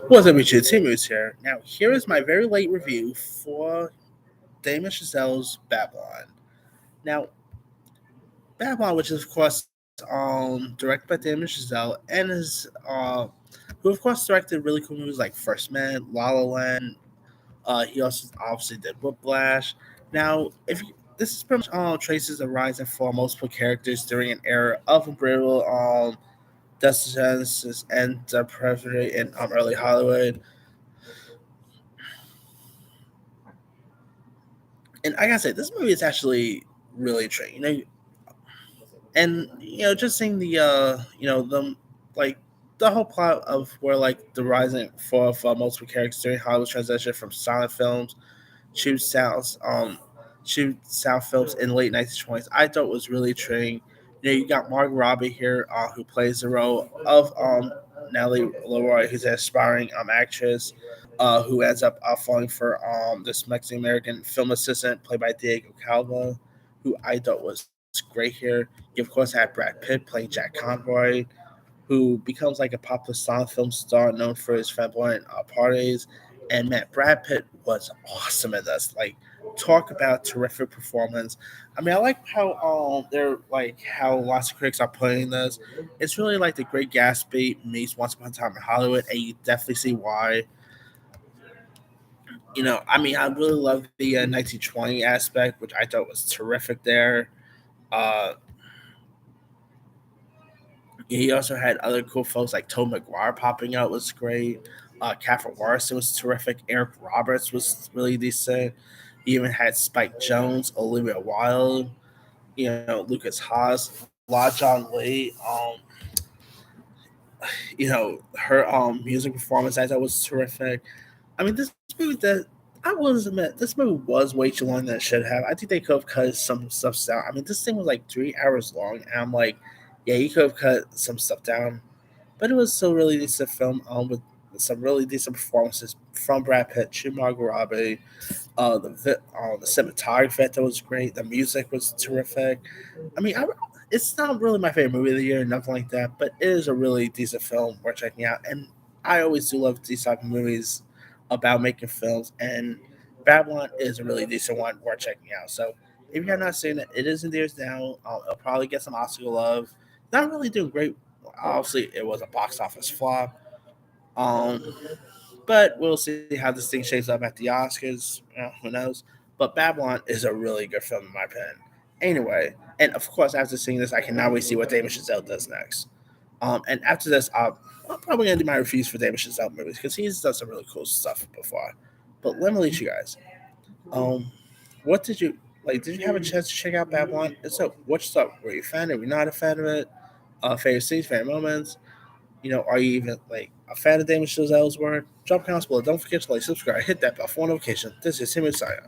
What's up, Richard? Timmons here. Now, here is my very late review for Damon Chazelle's Babylon. Now, Babylon, which is of course directed by Damon Chazelle and who of course directed really cool movies like First Man, La La Land. He also obviously did Whiplash. Now, if you, this is pretty much traces the rise and fall of multiple characters during an era of unbridled descendants and depravity in early Hollywood. And I gotta say, this movie is actually really intriguing. And just seeing the like the whole plot of where like the rising fall of multiple characters during Hollywood's transition from silent films to sound films in the late 1920s. I thought was really intriguing. You got Margot Robbie here, who plays the role of Nellie Leroy, who's an aspiring actress, who ends up falling for this Mexican American film assistant played by Diego Calva, who I thought was great here. You of course had Brad Pitt playing Jack Conroy, who becomes like a popular silent film star known for his flamboyant parties. And man, Brad Pitt was awesome in this. Like, talk about terrific performance. I mean, I like how they're like how lots of critics are putting this. It's really like the Great Gatsby meets Once Upon a Time in Hollywood, and you definitely see why. I mean, I really love the 1920 aspect, which I thought was terrific there. Uh, he also had other cool folks like Tom McGuire popping out was great. Catherine Morrison was terrific. Eric Roberts was really decent. He even had Spike Jones, Olivia Wilde, Lucas Haas, La John Lee. Her music performance I thought was terrific. I mean, this movie that I will admit this movie was way too long than it should have. I think they could have cut some stuff down. I mean, this thing was like 3 hours long, and I'm like, yeah, you could have cut some stuff down, but it was still really decent film with some really decent performances from Brad Pitt to Margot Robbie. The cinematography I thought was great. The music was terrific. I mean, it's not really my favorite movie of the year, nothing like that, but it is a really decent film worth checking out. And I always do love these type of movies about making films, and Babylon is a really decent one worth checking out. So if you have not seen it, it is in theaters now. It'll probably get some Oscar love. Not really doing great. Obviously, it was a box office flop. Um, but we'll see how this thing shapes up at the Oscars. Who knows? But Babylon is a really good film in my opinion. Anyway, and of course, after seeing this, I can now wait to see what David Chazelle does next. And after this, I'm probably gonna do my reviews for David Chazelle movies because he's done some really cool stuff before. But let me leave you guys. Um, what did you like? Did you have a chance to check out Babylon? And so, what's up? Were you a fan? Were you not a fan of it? Favorite scenes, favorite moments? Are you even like a fan of Damon Chazelle's work? Drop comments below. Don't forget to like, subscribe, hit that bell for notification. This is Tim Messiah.